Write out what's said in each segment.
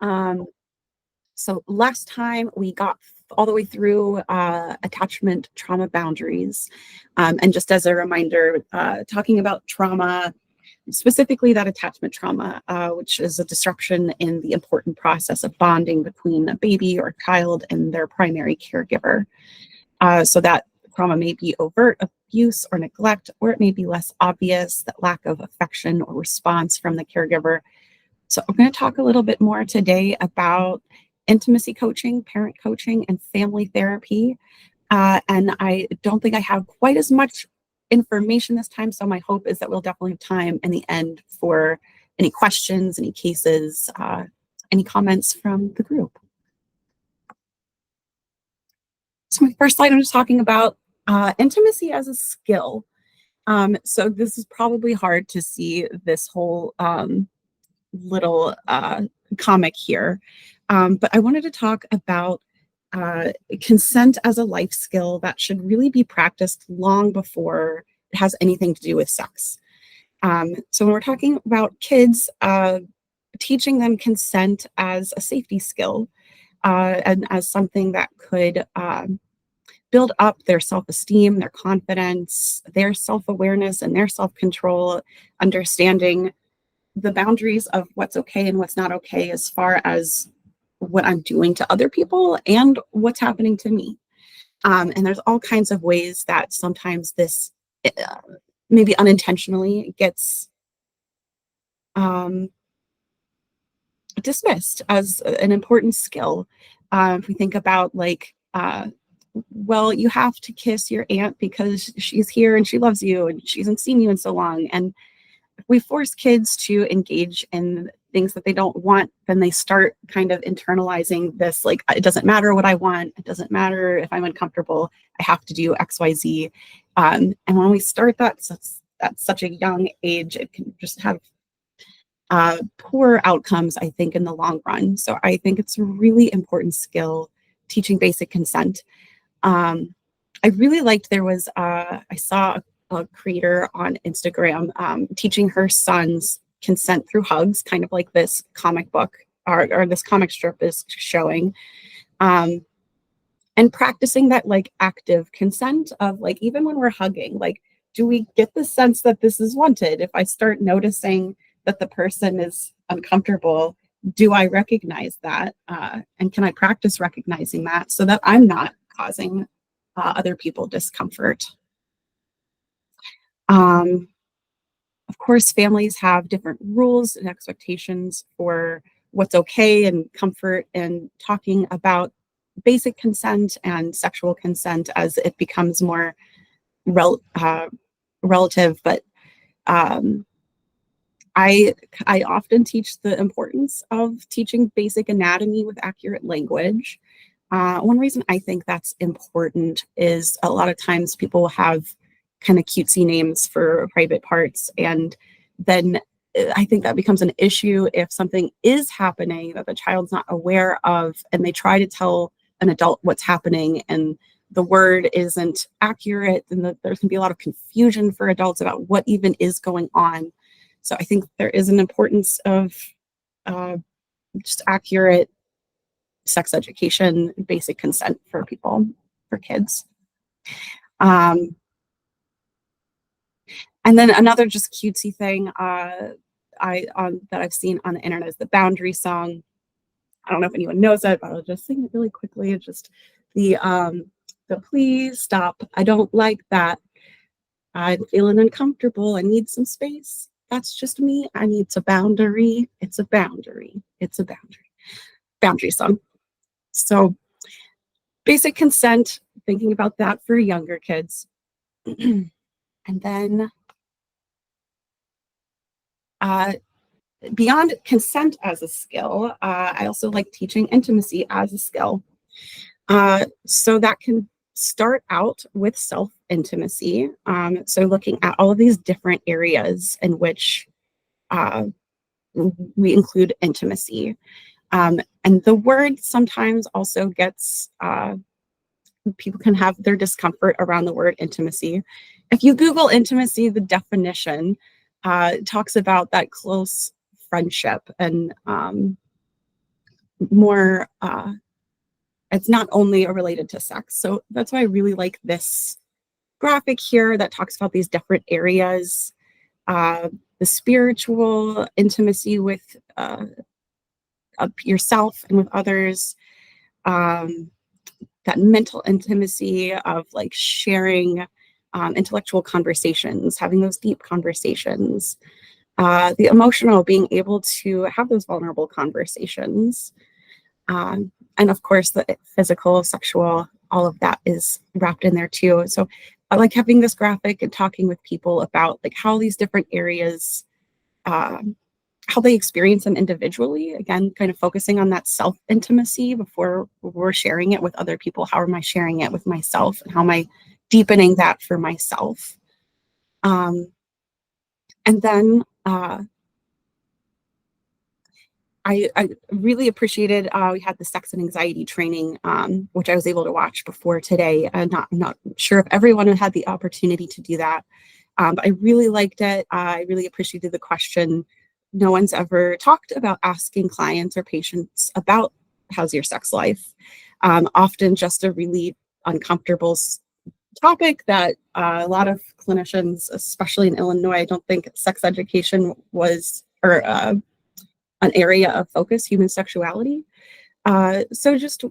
Um, so last time we got all the way through attachment trauma boundaries. And just as a reminder, talking about trauma, specifically that attachment trauma, which is a disruption in the important process of bonding between a baby or child and their primary caregiver. So that trauma may be overt abuse or neglect, or it may be less obvious, that lack of affection or response from the caregiver. So I'm going to talk a little bit more today about intimacy coaching, parent coaching, and family therapy. And I don't think I have quite as much information this time, so my hope is that we'll definitely have time in the end for any questions, any cases, any comments from the group. So my first slide, I'm just talking about intimacy as a skill. So this is probably hard to see this whole little comic here. But I wanted to talk about consent as a life skill that should really be practiced long before it has anything to do with sex. So when we're talking about kids, teaching them consent as a safety skill and as something that could build up their self-esteem, their confidence, their self-awareness, and their self-control, understanding the boundaries of what's okay and what's not okay as far as what I'm doing to other people and what's happening to me. And there's all kinds of ways that sometimes this maybe unintentionally gets dismissed as an important skill. If we think about like, well, you have to kiss your aunt because she's here and she loves you and she hasn't seen you in so long. And if we force kids to engage in things that they don't want, then they start kind of internalizing this, like, it doesn't matter what I want. It doesn't matter if I'm uncomfortable. I have to do X, Y, Z. And when we start that at such a young age, it can just have poor outcomes, I think, in the long run. So I think it's a really important skill, teaching basic consent. I really liked, there was, I saw a creator on Instagram teaching her sons consent through hugs, kind of like this comic book or this comic strip is showing. And practicing that like active consent of like, even when we're hugging, like, do we get the sense that this is wanted? If I start noticing that the person is uncomfortable, do I recognize that? And can I practice recognizing that so that I'm not causing other people discomfort? Of course, families have different rules and expectations for what's okay and comfort, and talking about basic consent and sexual consent as it becomes more relative. But I often teach the importance of teaching basic anatomy with accurate language. One reason I think that's important is a lot of times people will have kind of cutesy names for private parts, and then I think that becomes an issue if something is happening that the child's not aware of, and they try to tell an adult what's happening, and the word isn't accurate, and there can be a lot of confusion for adults about what even is going on. So I think there is an importance of just accurate sex education, basic consent for people, for kids. And then another just cutesy thing that I've seen on the internet is the boundary song. I don't know if anyone knows it, but I'll just sing it really quickly. It's just the please stop. I don't like that. I'm feeling uncomfortable. I need some space. That's just me. I need a boundary. It's a boundary. It's a boundary. Boundary song. So basic consent, thinking about that for younger kids. And then beyond consent as a skill, I also like teaching intimacy as a skill. So that can start out with self-intimacy. So looking at all of these different areas in which we include intimacy. And the word sometimes also gets, people can have their discomfort around the word intimacy. If you Google intimacy, the definition talks about that close friendship and more, it's not only related to sex. So that's why I really like this graphic here that talks about these different areas, the spiritual intimacy with yourself and with others, that mental intimacy of like sharing intellectual conversations, having those deep conversations, the emotional, being able to have those vulnerable conversations. And of course, the physical, sexual, all of that is wrapped in there too. So I like having this graphic and talking with people about like how these different areas, how they experience them individually. Again, kind of focusing on that self intimacy before we're sharing it with other people. How am I sharing it with myself? And how am I deepening that for myself? And then I really appreciated we had the sex and anxiety training, which I was able to watch before today. I'm not sure if everyone had the opportunity to do that, but I really liked it. I really appreciated the question. No one's ever talked about asking clients or patients about how's your sex life. Often just a really uncomfortable topic that a lot of clinicians, especially in Illinois, I don't think sex education was, or an area of focus, human sexuality. So just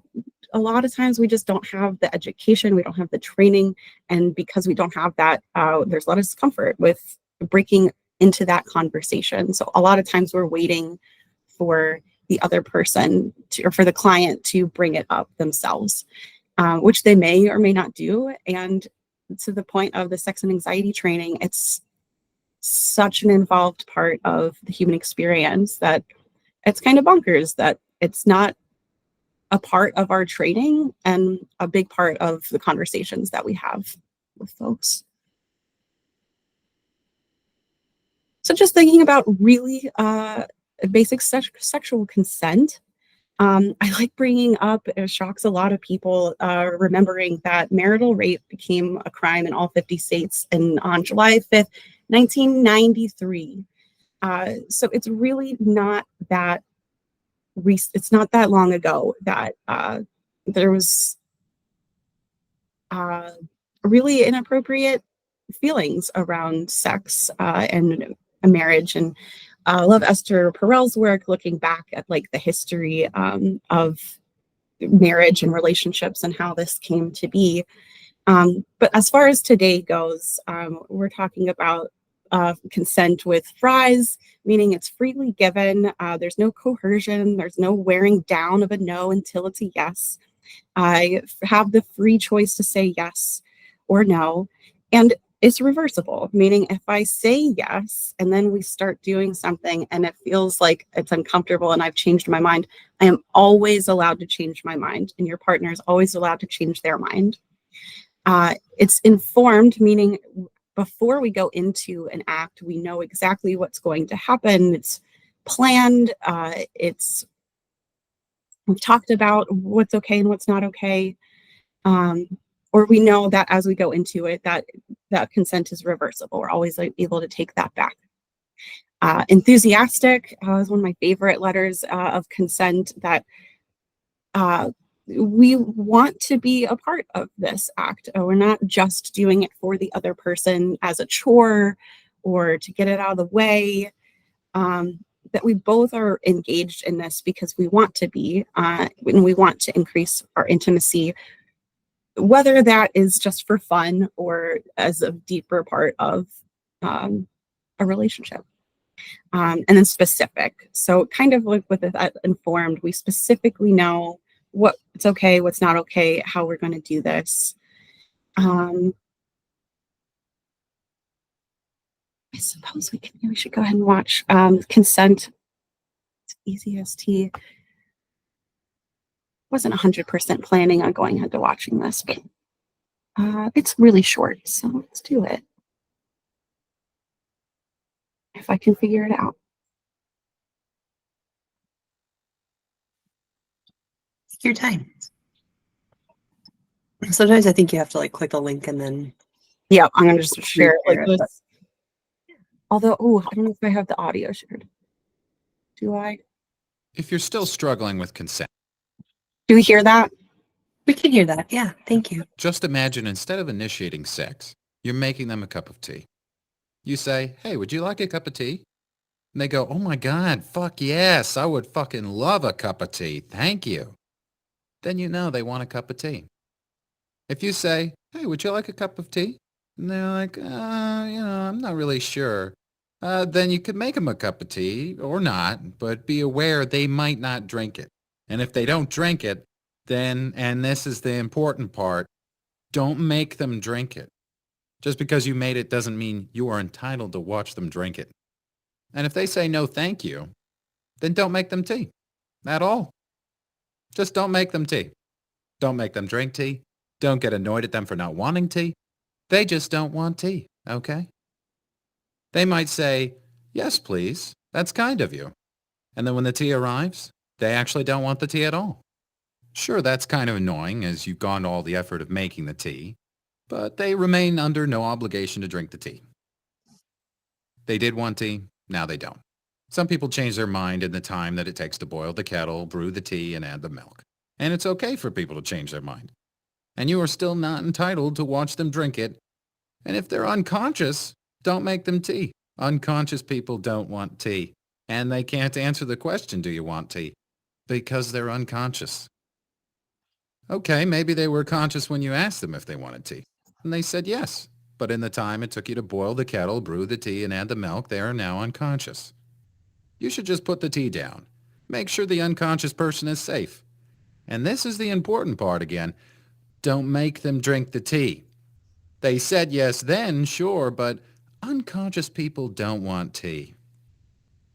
a lot of times we just don't have the education, we don't have the training, and because we don't have that, there's a lot of discomfort with breaking into that conversation. So a lot of times we're waiting for the other person to, or for the client to bring it up themselves, which they may or may not do. And to the point of the sex and anxiety training, it's such an involved part of the human experience that it's kind of bonkers that it's not a part of our training and a big part of the conversations that we have with folks. So just thinking about really basic sexual consent. I like bringing up, it shocks a lot of people, remembering that marital rape became a crime in all 50 states on July 5th, 1993. So it's really not that it's not that long ago that there was really inappropriate feelings around sex and a marriage. And I love Esther Perel's work looking back at like the history of marriage and relationships and how this came to be. But as far as today goes, we're talking about consent with FRIES, meaning it's freely given. There's no coercion. There's no wearing down of a no until it's a yes. I have the free choice to say yes or no. And it's reversible, meaning if I say yes and then we start doing something and it feels like it's uncomfortable and I've changed my mind, I am always allowed to change my mind, and your partner is always allowed to change their mind. It's informed, meaning before we go into an act, we know exactly what's going to happen. It's planned. We've talked about what's okay and what's not okay. Or we know that as we go into it, that consent is reversible. We're always able to take that back. Enthusiastic is one of my favorite letters of consent, that we want to be a part of this act. We're not just doing it for the other person as a chore or to get it out of the way. That we both are engaged in this because we want to be, and we want to increase our intimacy, whether that is just for fun or as a deeper part of a relationship. And then specific. So kind of like with that informed, we specifically know what's okay, what's not okay, how we're going to do this. I suppose we should go ahead and watch Consent. ECST. Wasn't 100% planning on going ahead to watching this, but it's really short, so let's do it. If I can figure it out. Take your time. Sometimes I think you have to like click a link and then. Yeah, I'm gonna just share it like this. Although, I don't know if I have the audio shared. Do I? If you're still struggling with consent, Do we hear that? we can hear that. Yeah, thank you. just imagine instead of initiating sex, you're making them a cup of tea. You say, hey, would you like a cup of tea? And they go, oh my God, fuck yes, I would fucking love a cup of tea. Thank you. Then you know they want a cup of tea. If you say, hey, would you like a cup of tea? And they're like, I'm not really sure. Then you could make them a cup of tea or not, but be aware they might not drink it. And if they don't drink it, then, and this is the important part, don't make them drink it. Just because you made it doesn't mean you are entitled to watch them drink it. And if they say no thank you, then don't make them tea. At all. Just don't make them tea. Don't make them drink tea. Don't get annoyed at them for not wanting tea. They just don't want tea, okay? They might say, yes, please. That's kind of you. And then when the tea arrives, they actually don't want the tea at all. Sure, that's kind of annoying as you've gone to all the effort of making the tea, but they remain under no obligation to drink the tea. They did want tea, now they don't. Some people change their mind in the time that it takes to boil the kettle, brew the tea, and add the milk. And it's okay for people to change their mind. And you are still not entitled to watch them drink it. And if they're unconscious, don't make them tea. Unconscious people don't want tea. And they can't answer the question, do you want tea? Because they're unconscious. Okay, maybe they were conscious when you asked them if they wanted tea. And they said yes. But in the time it took you to boil the kettle, brew the tea, and add the milk, they are now unconscious. You should just put the tea down. Make sure the unconscious person is safe. And this is the important part again. Don't make them drink the tea. They said yes then, sure, but unconscious people don't want tea.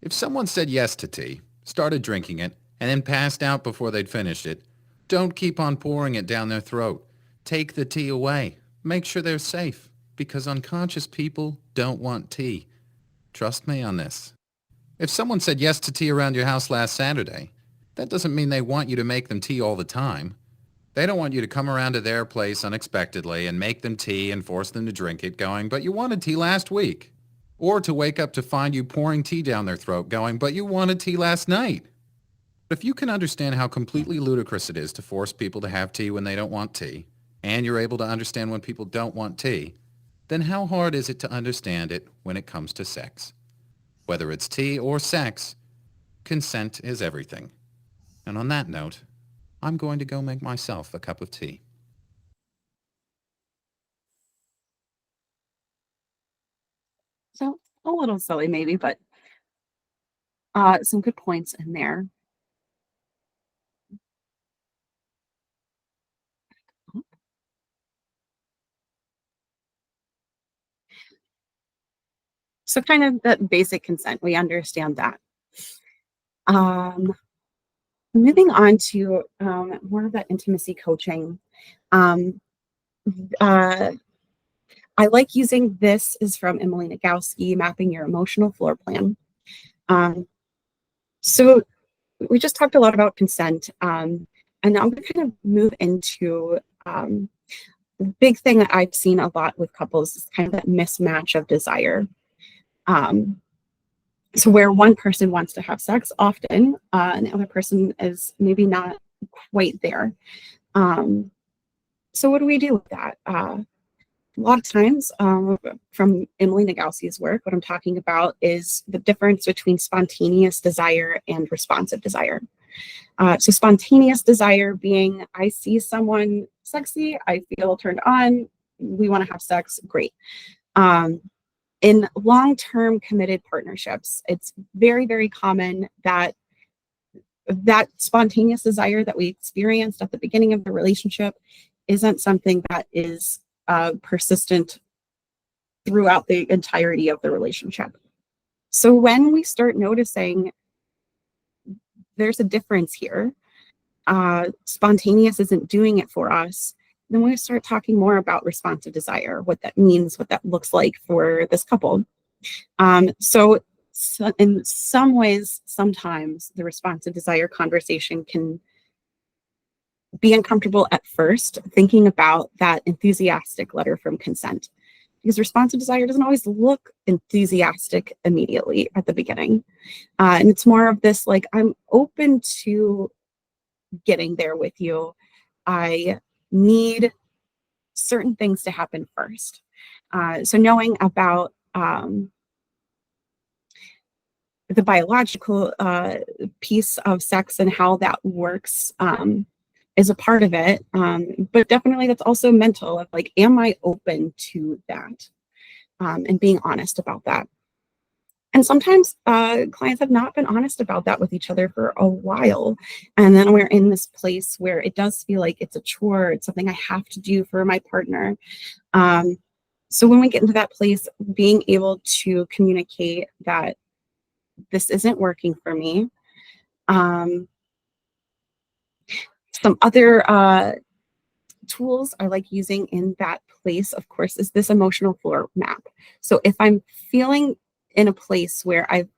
If someone said yes to tea, started drinking it, and then passed out before they'd finished it, don't keep on pouring it down their throat. Take the tea away. Make sure they're safe, because unconscious people don't want tea. Trust me on this. If someone said yes to tea around your house last Saturday, that doesn't mean they want you to make them tea all the time. They don't want you to come around to their place unexpectedly and make them tea and force them to drink it going, but you wanted tea last week. Or to wake up to find you pouring tea down their throat going, but you wanted tea last night. But if you can understand how completely ludicrous it is to force people to have tea when they don't want tea, and you're able to understand when people don't want tea, then how hard is it to understand it when it comes to sex? Whether it's tea or sex, consent is everything. And on that note, I'm going to go make myself a cup of tea. So a little silly maybe, but some good points in there. So kind of that basic consent, we understand that. Moving on to more of that intimacy coaching. Um, I like using this is from Emily Nagoski, Mapping Your Emotional Floor Plan. So we just talked a lot about consent, and now I'm going to kind of move into the big thing that I've seen a lot with couples is kind of that mismatch of desire. So where one person wants to have sex often, and the other person is maybe not quite there. So what do we do with that? A lot of times, from Emily Nagoski's work, what I'm talking about is the difference between spontaneous desire and responsive desire. So spontaneous desire being, I see someone sexy, I feel turned on, we want to have sex, great. In long-term committed partnerships, it's very, very common that that spontaneous desire that we experienced at the beginning of the relationship isn't something that is persistent throughout the entirety of the relationship. So when we start noticing there's a difference here, spontaneous isn't doing it for us, then we start talking more about responsive desire, what that means, what that looks like for this couple. So in some ways, sometimes the responsive desire conversation can be uncomfortable at first, thinking about that enthusiastic letter from consent. because responsive desire doesn't always look enthusiastic immediately at the beginning. And it's more of this, like, I'm open to getting there with you. I need certain things to happen first. So knowing about the biological piece of sex and how that works is a part of it. But definitely that's also mental of like, am I open to that? And being honest about that. And sometimes clients have not been honest about that with each other for a while. And then we're in this place where it does feel like it's a chore. It's something I have to do for my partner. So when we get into that place, being able to communicate that this isn't working for me. Some other tools I like using in that place, of course, is this emotional floor map. So if I'm feeling in a place where I've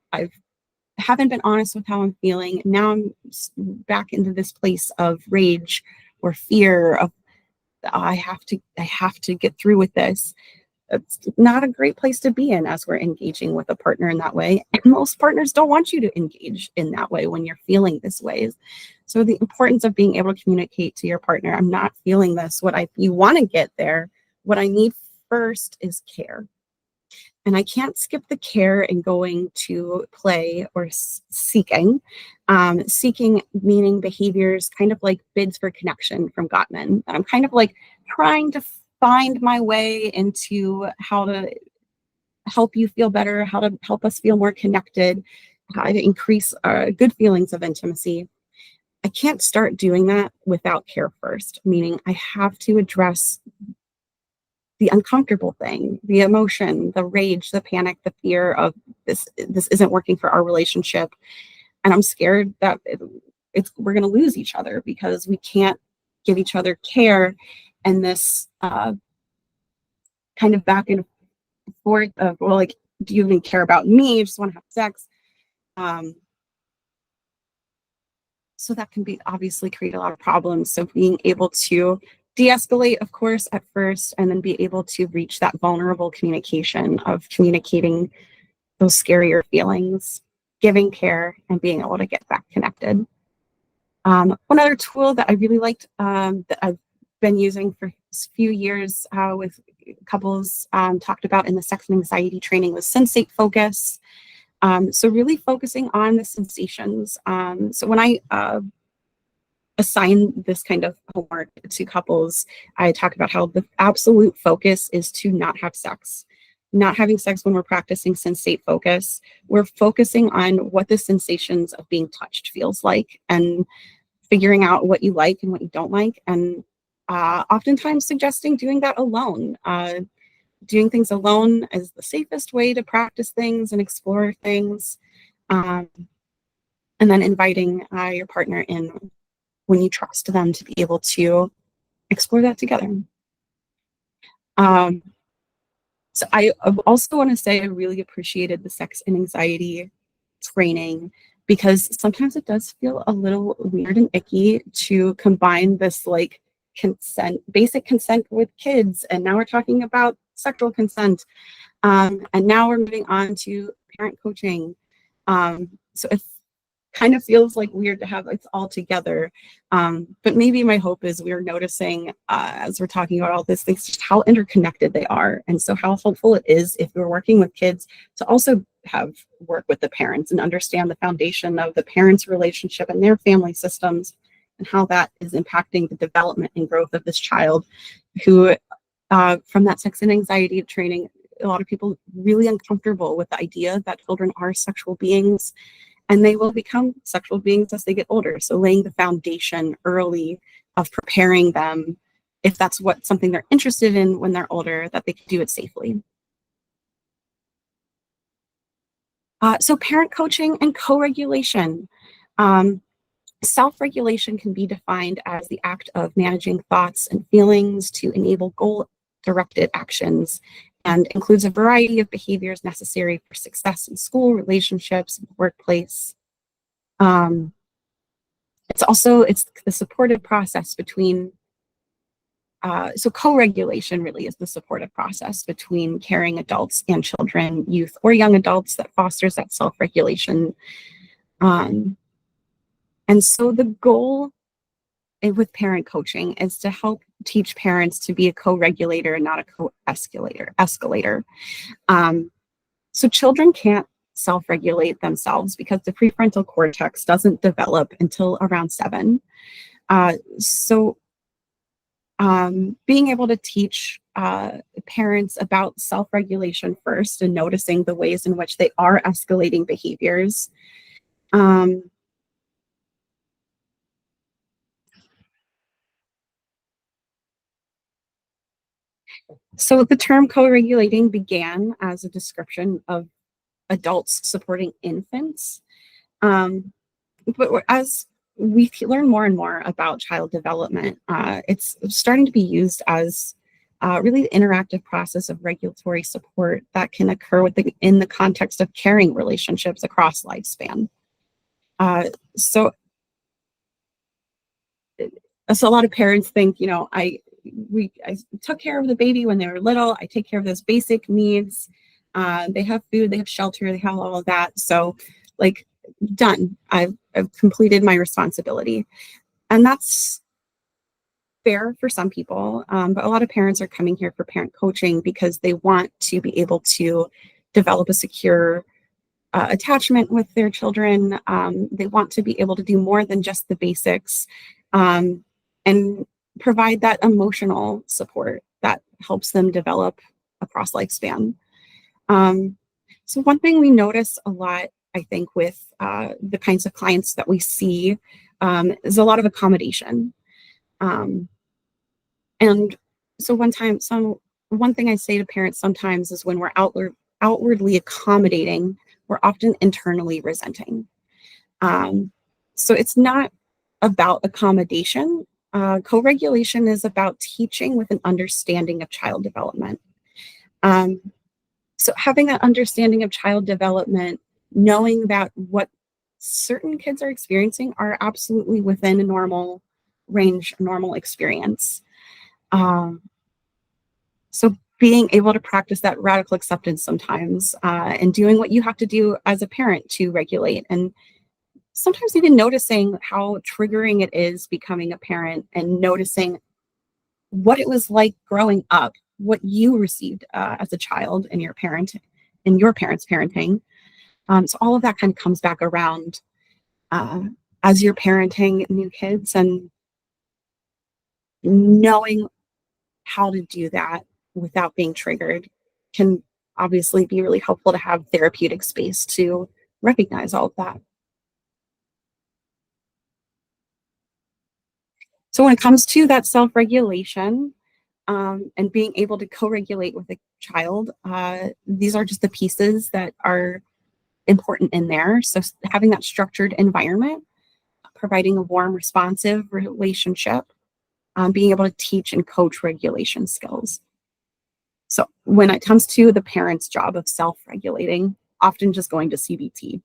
haven't been honest with how I'm feeling, now I'm back into this place of rage or fear of I have to get through with this. It's not a great place to be in as we're engaging with a partner in that way. And most partners don't want you to engage in that way when you're feeling this way. So the importance of being able to communicate to your partner, I'm not feeling this. You want to get there. What I need first is care. And I can't skip the care and going to play or seeking. Seeking meaning behaviors kind of like bids for connection from Gottman. I'm kind of like trying to find my way into how to help you feel better, how to help us feel more connected, how to increase good feelings of intimacy. I can't start doing that without care first, meaning I have to address the uncomfortable thing, the emotion, the rage, the panic, the fear of this isn't working for our relationship. And I'm scared that we're going to lose each other because we can't give each other care. And this kind of back and forth of, well, like, do you even care about me? You just want to have sex. So that can be obviously create a lot of problems. So being able to de-escalate, of course, at first, and then be able to reach that vulnerable communication of communicating those scarier feelings, giving care, and being able to get back connected. One other tool that I really liked that I've been using for a few years with couples talked about in the sex and anxiety training was sensate focus. So really focusing on the sensations. So when I assign this kind of homework to couples, I talk about how the absolute focus is to not have sex. Not having sex when we're practicing sensate focus. We're focusing on what the sensations of being touched feels like and figuring out what you like and what you don't like. And oftentimes suggesting doing that alone. Doing things alone is the safest way to practice things and explore things. And then inviting your partner in when you trust them to be able to explore that together. So I also want to say I really appreciated the sex and anxiety training because sometimes it does feel a little weird and icky to combine this like basic consent with kids. And now we're talking about sexual consent. And now we're moving on to parent coaching. So it kind of feels like weird to have it all together. But maybe my hope is we're noticing as we're talking about all these things, just how interconnected they are. And so how helpful it is if you're working with kids to also have work with the parents and understand the foundation of the parents' relationship and their family systems and how that is impacting the development and growth of this child who from that sex and anxiety training, a lot of people really uncomfortable with the idea that children are sexual beings and they will become sexual beings as they get older. So laying the foundation early of preparing them, if that's something they're interested in when they're older, that they can do it safely. So parent coaching and co-regulation. Self-regulation can be defined as the act of managing thoughts and feelings to enable goal-directed actions and includes a variety of behaviors necessary for success in school, relationships, workplace. It's the supportive process between So co-regulation really is the supportive process between caring adults and children, youth, or young adults that fosters that self-regulation. And so the goal with parent coaching is to help teach parents to be a co-regulator and not a co-escalator. So children can't self-regulate themselves because the prefrontal cortex doesn't develop until around 7. Being able to teach parents about self-regulation first and noticing the ways in which they are escalating behaviors. So the term co-regulating began as a description of adults supporting infants. But as we learn more and more about child development, it's starting to be used as really the interactive process of regulatory support that can occur in the context of caring relationships across lifespan. So a lot of parents think, I took care of the baby when they were little. I take care of those basic needs. They have food, they have shelter, they have all of that. So like, done. I've completed my responsibility. And that's fair for some people. But a lot of parents are coming here for parent coaching because they want to be able to develop a secure attachment with their children. They want to be able to do more than just the basics, and provide that emotional support that helps them develop across lifespan. So one thing we notice a lot, I think, with the kinds of clients that we see is a lot of accommodation. And so one thing I say to parents sometimes is when we're outwardly accommodating, we're often internally resenting. So it's not about accommodation. Co-regulation is about teaching with an understanding of child development. So having that understanding of child development, knowing that what certain kids are experiencing are absolutely within a normal range, normal experience. So being able to practice that radical acceptance sometimes, and doing what you have to do as a parent to regulate, and sometimes even noticing how triggering it is becoming a parent and noticing what it was like growing up, what you received as a child in your parents' parenting. So all of that kind of comes back around as you're parenting new kids, and knowing how to do that without being triggered can obviously be really helpful to have therapeutic space to recognize all of that. So when it comes to that self-regulation, and being able to co-regulate with a child, these are just the pieces that are important in there. So having that structured environment, providing a warm, responsive relationship, being able to teach and coach regulation skills. So when it comes to the parent's job of self-regulating, often just going to CBT,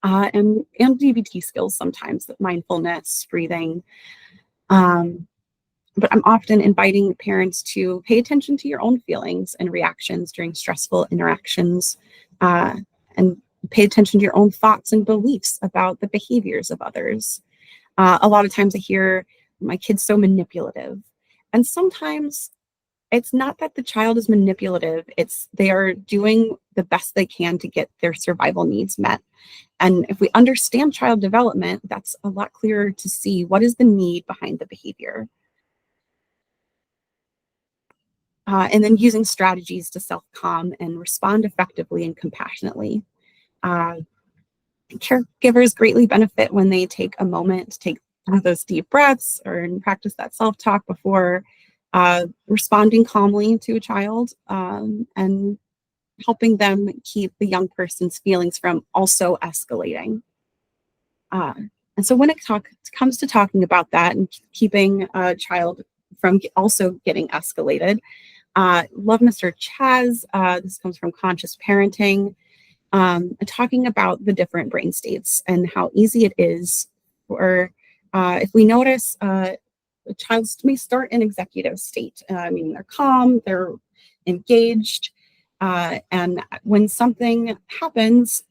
and DBT skills sometimes, mindfulness, breathing. But I'm often inviting parents to pay attention to your own feelings and reactions during stressful interactions, and pay attention to your own thoughts and beliefs about the behaviors of others. A lot of times I hear, my kid's so manipulative. And sometimes it's not that the child is manipulative, it's they are doing the best they can to get their survival needs met. And if we understand child development, that's a lot clearer to see what is the need behind the behavior. And then using strategies to self-calm and respond effectively and compassionately. Caregivers greatly benefit when they take a moment to take those deep breaths or practice that self-talk before responding calmly to a child, and helping them keep the young person's feelings from also escalating. And so when it comes to talking about that and keeping a child from also getting escalated, love Mr. Chaz. This comes from Conscious Parenting, talking about the different brain states and how easy it is for, if we notice the child may start in executive state, meaning they're calm, they're engaged, and when something happens,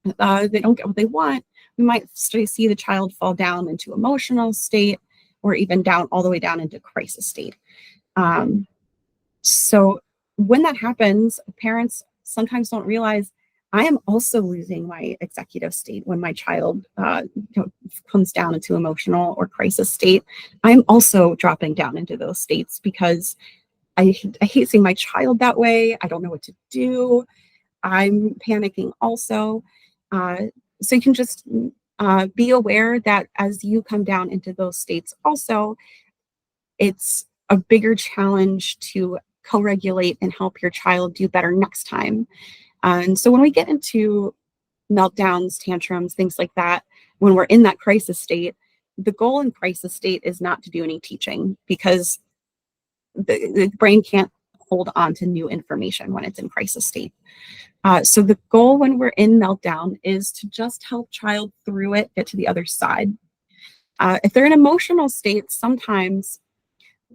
they don't get what they want, we might see the child fall down into emotional state, or even down all the way down into crisis state. So when that happens, parents sometimes don't realize I am also losing my executive state when my child comes down into emotional or crisis state. I'm also dropping down into those states because I hate seeing my child that way. I don't know what to do. I'm panicking also. So you can just be aware that as you come down into those states also, it's a bigger challenge to co-regulate and help your child do better next time. And so when we get into meltdowns, tantrums, things like that, when we're in that crisis state, the goal in crisis state is not to do any teaching, because the brain can't hold on to new information when it's in crisis state. So the goal when we're in meltdown is to just help child through it, get to the other side. If they're in emotional state, sometimes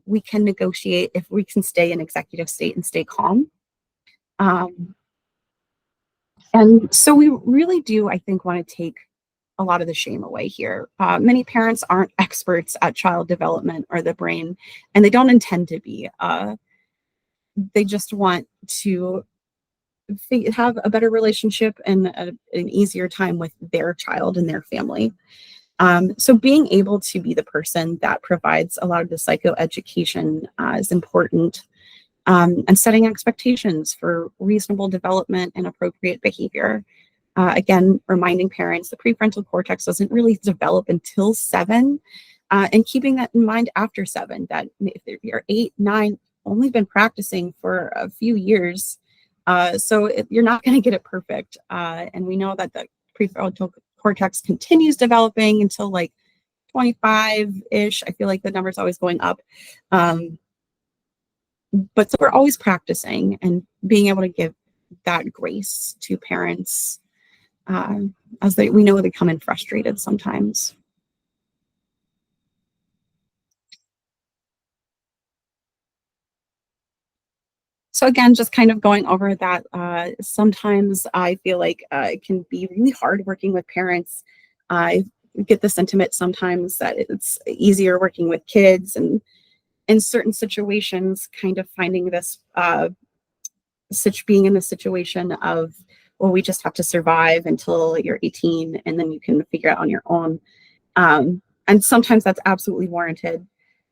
we can negotiate if we can stay in executive state and stay calm. And so we really do, I think, want to take a lot of the shame away here. Many parents aren't experts at child development or the brain, and they don't intend to be. They just want to have a better relationship and an easier time with their child and their family. So being able to be the person that provides a lot of the psychoeducation is important, and setting expectations for reasonable development and appropriate behavior. Again, reminding parents the prefrontal cortex doesn't really develop until 7, and keeping that in mind after 7, that if you're 8, 9, only been practicing for a few years, so you're not going to get it perfect. And we know that the prefrontal cortex continues developing until like 25-ish. I feel like the number's always going up. But so we're always practicing and being able to give that grace to parents, as we know they come in frustrated sometimes. So again, just kind of going over that, sometimes I feel like it can be really hard working with parents. I get the sentiment sometimes that it's easier working with kids, and in certain situations, kind of finding this, being in the situation of, well, we just have to survive until you're 18 and then you can figure it out on your own. And sometimes that's absolutely warranted.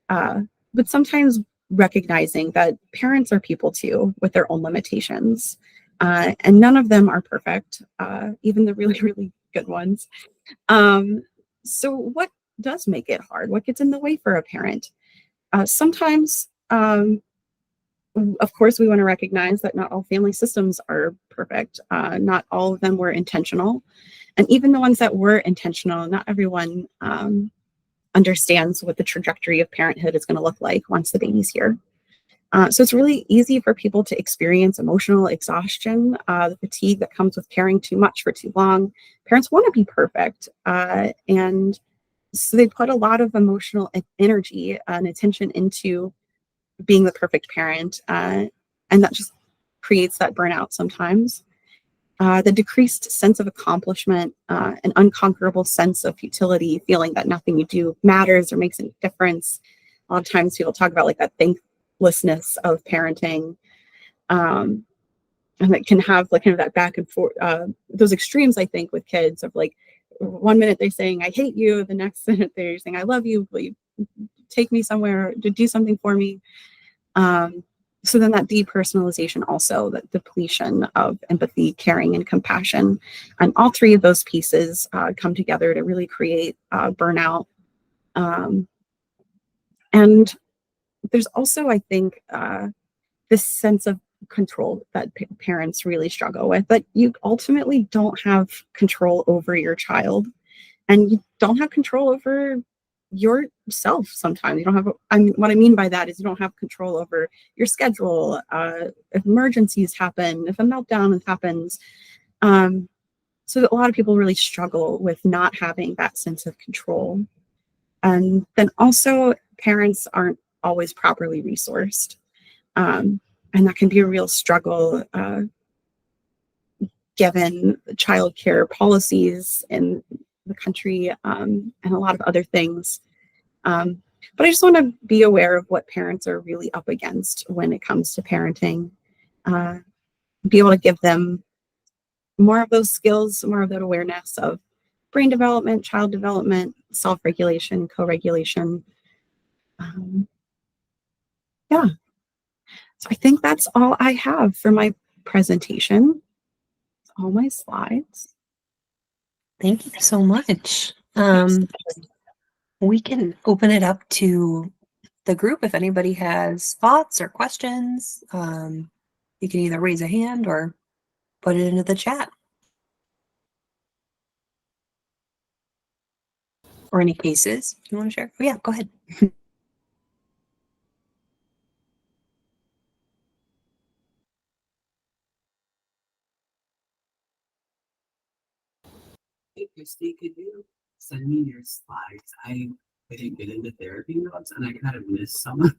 But sometimes recognizing that parents are people too, with their own limitations, and none of them are perfect, even the really, really good ones. So what does make it hard? What gets in the way for a parent? Sometimes, of course, we want to recognize that not all family systems are perfect. Not all of them were intentional. And even the ones that were intentional, not everyone understands what the trajectory of parenthood is going to look like once the baby's here. So it's really easy for people to experience emotional exhaustion, the fatigue that comes with caring too much for too long. Parents want to be perfect, and so they put a lot of emotional energy and attention into being the perfect parent, and that just creates that burnout sometimes. The decreased sense of accomplishment, an unconquerable sense of futility, feeling that nothing you do matters or makes any difference. A lot of times people talk about like that thanklessness of parenting, and it can have like kind of that back and forth, those extremes, I think, with kids of like, one minute they're saying, I hate you. The next minute they're saying, I love you. Will you take me somewhere to do something for me? So then that depersonalization, also that depletion of empathy, caring, and compassion, and all three of those pieces come together to really create burnout. And there's also, I think, this sense of control that parents really struggle with, that you ultimately don't have control over your child, and you don't have control over yourself. Sometimes you don't have, what I mean by that is you don't have control over your schedule, if emergencies happen, if a meltdown happens. So a lot of people really struggle with not having that sense of control. And then also parents aren't always properly resourced. And that can be a real struggle given childcare policies in the country and a lot of other things. But I just want to be aware of what parents are really up against when it comes to parenting. Be able to give them more of those skills, more of that awareness of brain development, child development, self-regulation, co-regulation. Yeah. So I think that's all I have for my presentation. All my slides. Thank you so much. We can open it up to the group if anybody has thoughts or questions. You can either raise a hand or put it into the chat. Or any cases you want to share. Oh yeah, go ahead. Hey, Christy, could you send me your slides? I didn't get into therapy notes and I kind of missed some of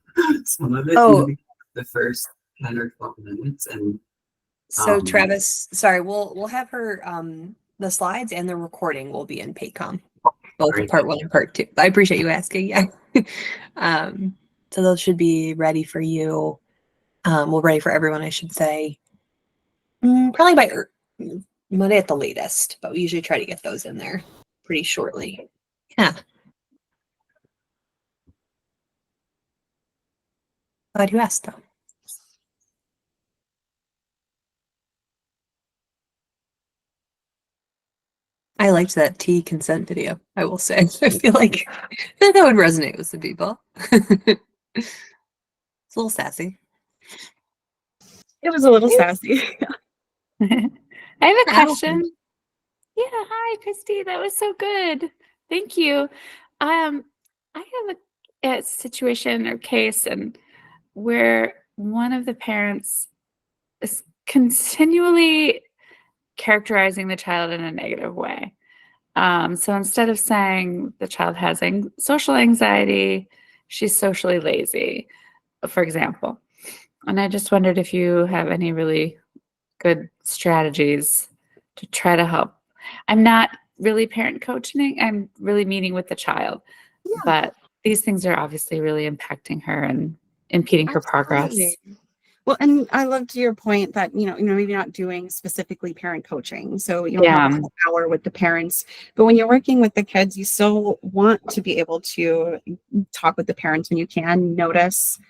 it Oh. in the first 10 or 12 minutes. And So Travis, sorry, we'll have her the slides and the recording will be in Paycom. Both Great. part 1 and part 2. I appreciate you asking. Yeah. So those should be ready for you. Well, ready for everyone, I should say. Probably by Monday at the latest, but we usually try to get those in there pretty shortly. Yeah. Glad you asked though. I liked that tea consent video, I will say. I feel like that would resonate with some people. It's a little sassy. It was a little sassy. I have a Allison. question. Yeah, hi, Christy. That was so good. Thank you. I have a situation or case and where one of the parents is continually characterizing the child in a negative way. So instead of saying the child has social anxiety, she's socially lazy, for example. And I just wondered if you have any really good strategies to try to help. I'm not really parent coaching. I'm really meeting with the child, but these things are obviously really impacting her and impeding her progress. Absolutely. Well, and I loved your point that, maybe not doing specifically parent coaching. So you don't have a whole hour with the parents, but when you're working with the kids, you still want to be able to talk with the parents when you can notice.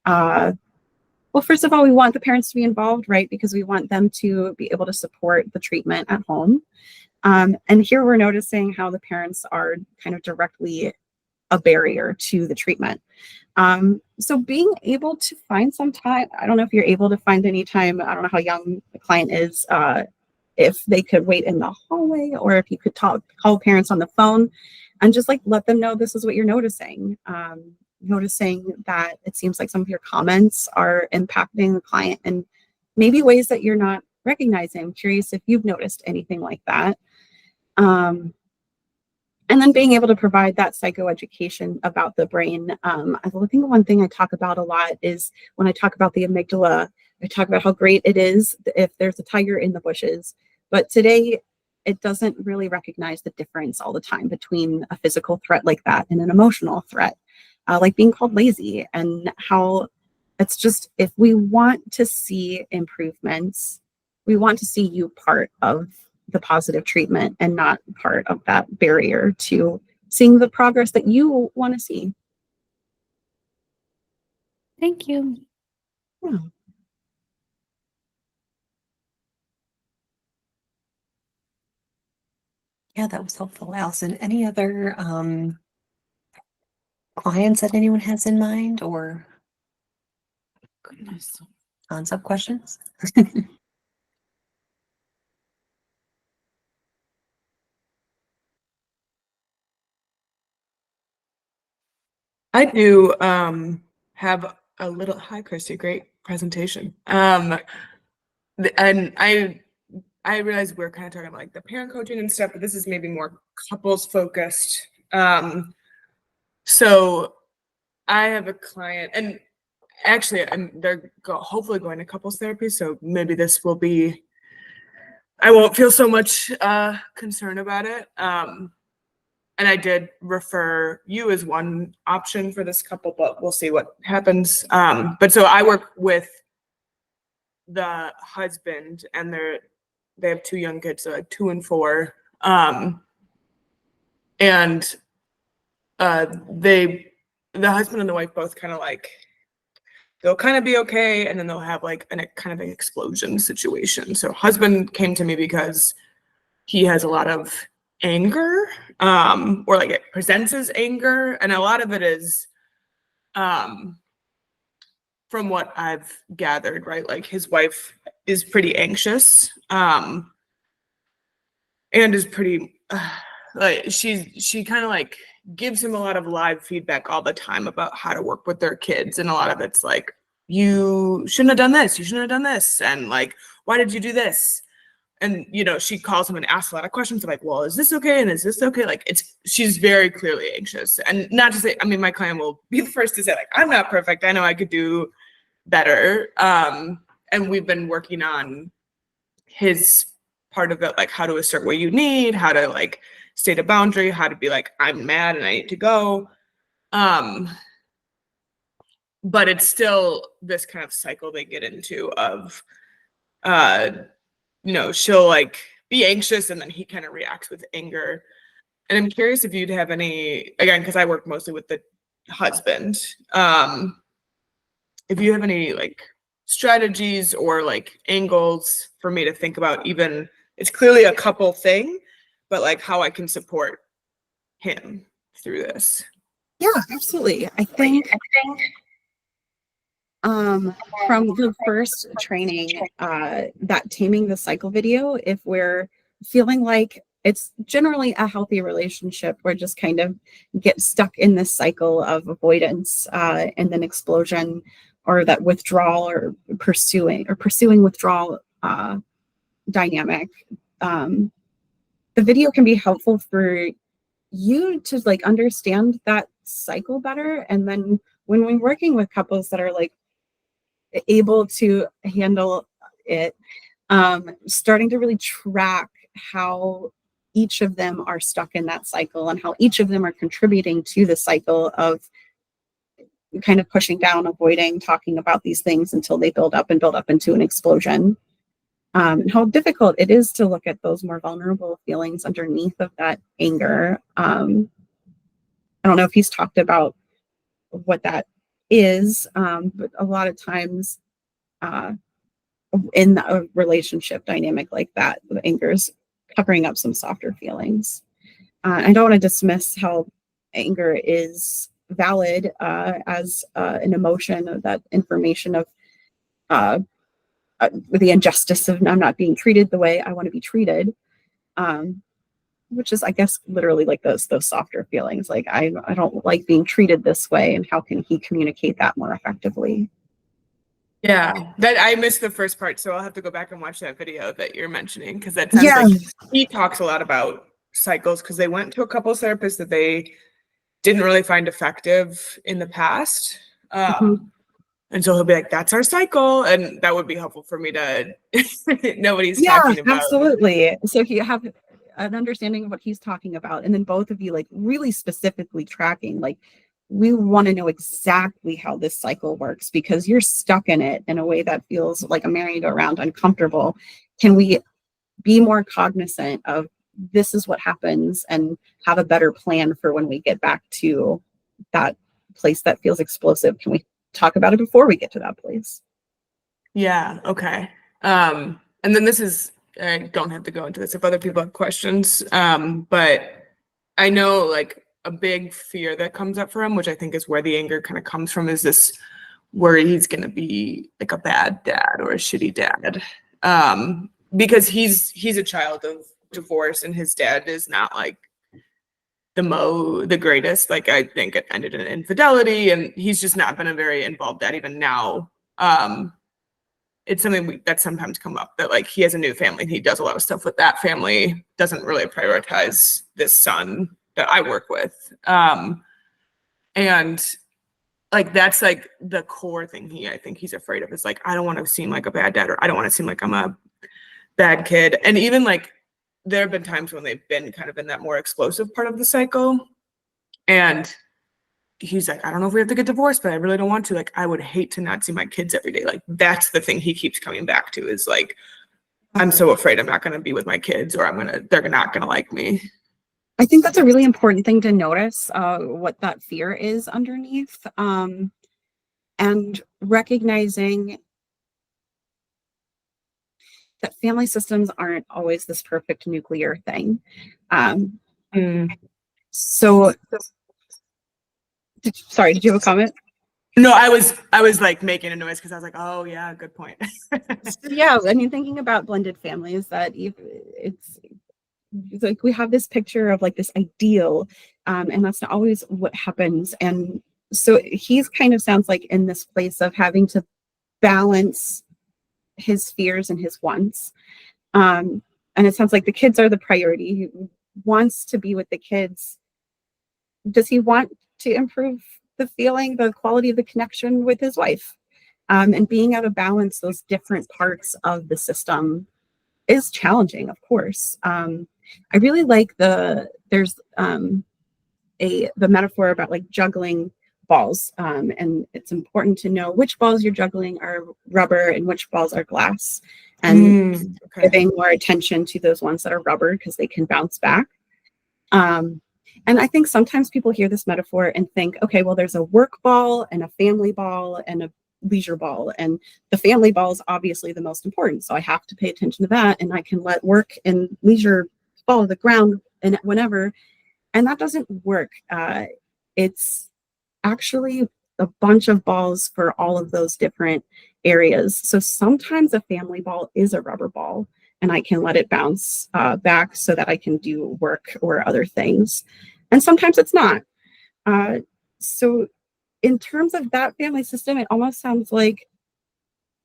Well, first of all, we want the parents to be involved, right? Because we want them to be able to support the treatment at home. And here we're noticing how the parents are kind of directly a barrier to the treatment. So being able to find some time, I don't know if you're able to find any time, I don't know how young the client is, if they could wait in the hallway or if you could call parents on the phone and just like let them know this is what you're noticing. Noticing that it seems like some of your comments are impacting the client in maybe ways that you're not recognizing. I'm curious if you've noticed anything like that. And then being able to provide that psychoeducation about the brain. I think one thing I talk about a lot is when I talk about the amygdala, I talk about how great it is if there's a tiger in the bushes. But today, it doesn't really recognize the difference all the time between a physical threat like that and an emotional threat, like being called lazy, and how it's just, if we want to see improvements, we want to see you part of the positive treatment and not part of that barrier to seeing the progress that you want to see. Thank you. Yeah. Yeah, that was helpful, Allison. Any other clients that anyone has in mind or Goodness. concept questions? I do have a little, hi Christy, great presentation. And I realize we're kind of talking about like the parent coaching and stuff, but this is maybe more couples focused. So I have a client, and actually, they're hopefully going to couples therapy, so maybe this will be. I won't feel so much concern about it. And I did refer you as one option for this couple, but we'll see what happens. But so I work with the husband, and they have 2 young kids, so like 2 and 4. And the husband and the wife both kind of like, they'll kind of be okay, and then they'll have like a kind of an explosion situation. So husband came to me because he has a lot of anger, or like it presents as anger, and a lot of it is from what I've gathered, right? Like his wife is pretty anxious, and is pretty like she kind of like gives him a lot of live feedback all the time about how to work with their kids, and a lot of it's like, you shouldn't have done this, you shouldn't have done this, and like, why did you do this? And she calls him and asks a lot of questions like, well, is this okay, and is this okay? Like, she's very clearly anxious. And not to say, I mean, my client will be the first to say, like, I'm not perfect, I know I could do better. And we've been working on his part of it, like how to assert what you need, how to like state a boundary, how to be like, I'm mad and I need to go. But it's still this kind of cycle they get into of, she'll like be anxious, and then he kind of reacts with anger. And I'm curious if you'd have any, again, because I work mostly with the husband, if you have any like strategies or like angles for me to think about, even it's clearly a couple thing, but like how I can support him through this. Yeah, absolutely. I think from the first training, that Taming the Cycle video, if we're feeling like it's generally a healthy relationship, we're just kind of get stuck in this cycle of avoidance, and then explosion, or that withdrawal, or pursuing withdrawal dynamic. The video can be helpful for you to like understand that cycle better. And then when we're working with couples that are like able to handle it, starting to really track how each of them are stuck in that cycle, and how each of them are contributing to the cycle of kind of pushing down, avoiding, talking about these things until they build up into an explosion. And how difficult it is to look at those more vulnerable feelings underneath of that anger. I don't know if he's talked about what that is, but a lot of times in a relationship dynamic like that, the anger is covering up some softer feelings. I don't want to dismiss how anger is valid as an emotion, that information of the injustice of I'm not being treated the way I want to be treated, which is, I guess, literally like those softer feelings, like I don't like being treated this way, and how can he communicate that more effectively? Yeah, that I missed the first part, so I'll have to go back and watch that video that you're mentioning, because that sounds like he talks a lot about cycles, because they went to a couples therapist that they didn't really find effective in the past. And so he'll be like, that's our cycle. And that would be helpful for me to know what he's talking about. Absolutely. So you have an understanding of what he's talking about. And then both of you like really specifically tracking, like, we want to know exactly how this cycle works, because you're stuck in it in a way that feels like a merry-go-round, uncomfortable. Can we be more cognizant of this is what happens, and have a better plan for when we get back to that place that feels explosive? Can we talk about it before we get to that place? Yeah. Okay. And then this is, I don't have to go into this if other people have questions. But I know like a big fear that comes up for him, which I think is where the anger kind of comes from, is this worry he's going to be like a bad dad or a shitty dad. Because he's a child of divorce, and his dad is not like the greatest. Like, I think it ended in infidelity, and he's just not been a very involved dad even now. It's something that's sometimes come up, that like he has a new family and he does a lot of stuff with that family, doesn't really prioritize this son that I work with. And like that's like the core thing I think he's afraid of is like, I don't want to seem like a bad dad, or I don't want to seem like I'm a bad kid. And even like there have been times when they've been kind of in that more explosive part of the cycle, and he's like, I don't know if we have to get divorced, but I really don't want to. Like, I would hate to not see my kids every day. Like, that's the thing he keeps coming back to is like, I'm so afraid I'm not going to be with my kids, or they're not going to like me. I think that's a really important thing to notice, what that fear is underneath, and recognizing that family systems aren't always this perfect nuclear thing. So, sorry, did you have a comment? No, I was like making a noise because I was like, oh yeah, good point. Yeah, I mean, thinking about blended families, that it's like we have this picture of like this ideal, and that's not always what happens. And so he's kind of sounds like in this place of having to balance his fears and his wants. And it sounds like the kids are the priority. He wants to be with the kids. Does he want to improve the quality of the connection with his wife? And being able to balance those different parts of the system is challenging, of course. I really like there's the metaphor about like juggling balls, and it's important to know which balls you're juggling are rubber and which balls are glass, and giving more attention to those ones that are rubber because they can bounce back. And I think sometimes people hear this metaphor and think, okay, well, there's a work ball and a family ball and a leisure ball, and the family ball is obviously the most important, so I have to pay attention to that, and I can let work and leisure fall to the ground and whenever. And that doesn't work. It's actually a bunch of balls for all of those different areas. So sometimes a family ball is a rubber ball, and I can let it bounce back so that I can do work or other things. And sometimes it's not. So in terms of that family system, it almost sounds like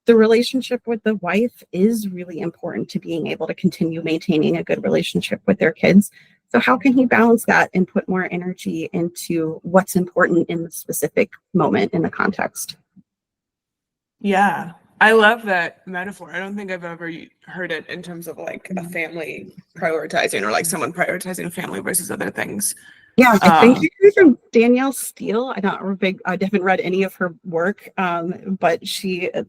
the relationship with the wife is really important to being able to continue maintaining a good relationship with their kids. So how can he balance that and put more energy into what's important in the specific moment in the context? Yeah, I love that metaphor. I don't think I've ever heard it in terms of like a family prioritizing, or like someone prioritizing a family versus other things. Yeah, I think it came from Danielle Steele. I haven't read any of her work, but she, if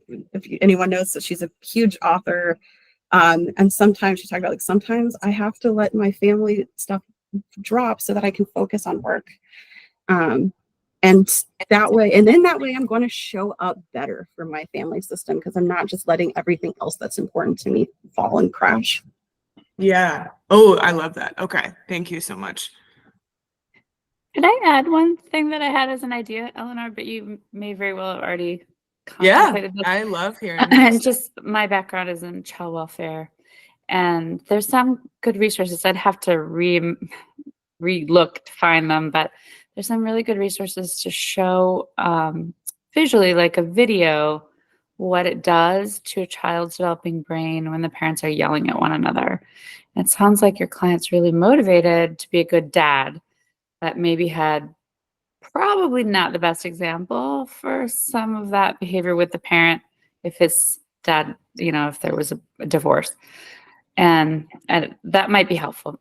anyone knows, that she's a huge author. And sometimes she talked about like, sometimes I have to let my family stuff drop so that I can focus on work. And that way, and in that way, I'm going to show up better for my family system because I'm not just letting everything else that's important to me fall and crash. Yeah. Oh, I love that. Okay. Thank you so much. Could I add one thing that I had as an idea, Eleanor, but you may very well have already Yeah, contemplated this. I love hearing And this. just my background is in child welfare, and there's some good resources. I'd have to re-look to find them, but there's some really good resources to show visually, like a video, what it does to a child's developing brain when the parents are yelling at one another. And it sounds like your client's really motivated to be a good dad, but maybe had probably not the best example for some of that behavior with the parent if his dad, if there was a divorce. And that might be helpful.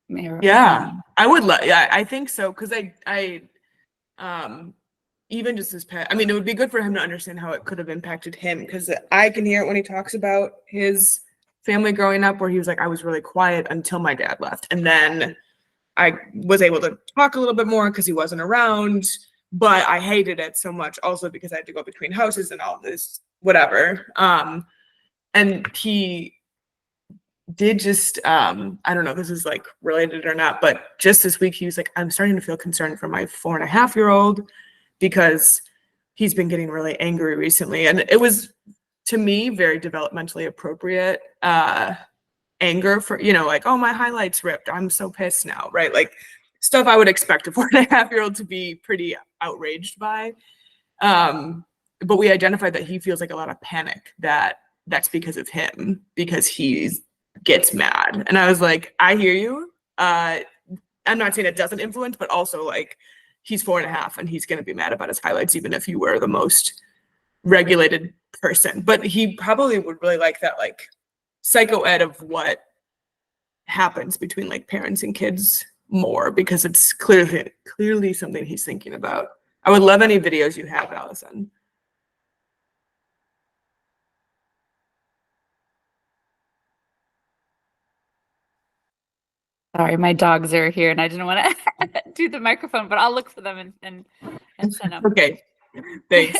Yeah, I would love. Yeah, I think so, because I even just this past, I mean, it would be good for him to understand how it could have impacted him, because I can hear it when he talks about his family growing up, where he was like, I was really quiet until my dad left, and then I was able to talk a little bit more because he wasn't around, but I hated it so much also because I had to go between houses and all this whatever. And he did just I don't know if this is like related or not, but just this week he was like, I'm starting to feel concerned for my 4.5-year-old because he's been getting really angry recently. And it was, to me, very developmentally appropriate anger for, like, oh, my highlights ripped, I'm so pissed now, right? Like stuff I would expect a 4.5-year-old to be pretty outraged by. But we identified that he feels like a lot of panic that's because of him, because he gets mad. And I was like, I hear you. I'm not saying it doesn't influence, but also like he's 4.5 and he's going to be mad about his highlights, even if you were the most regulated person. But he probably would really like that, like psycho ed of what happens between like parents and kids more, because it's clearly something he's thinking about. I would love any videos you have, Allison. Sorry, my dogs are here and I didn't want to do the microphone, but I'll look for them and send them. Okay, thanks.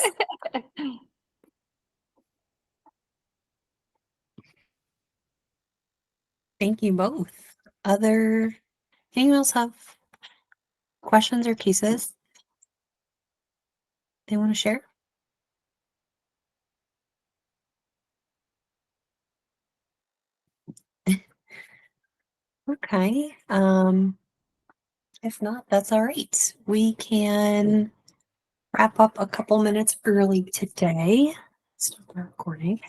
Thank you both. Anyone else have questions or cases they want to share? Okay. If not, that's all right. We can wrap up a couple minutes early today. Stop the recording.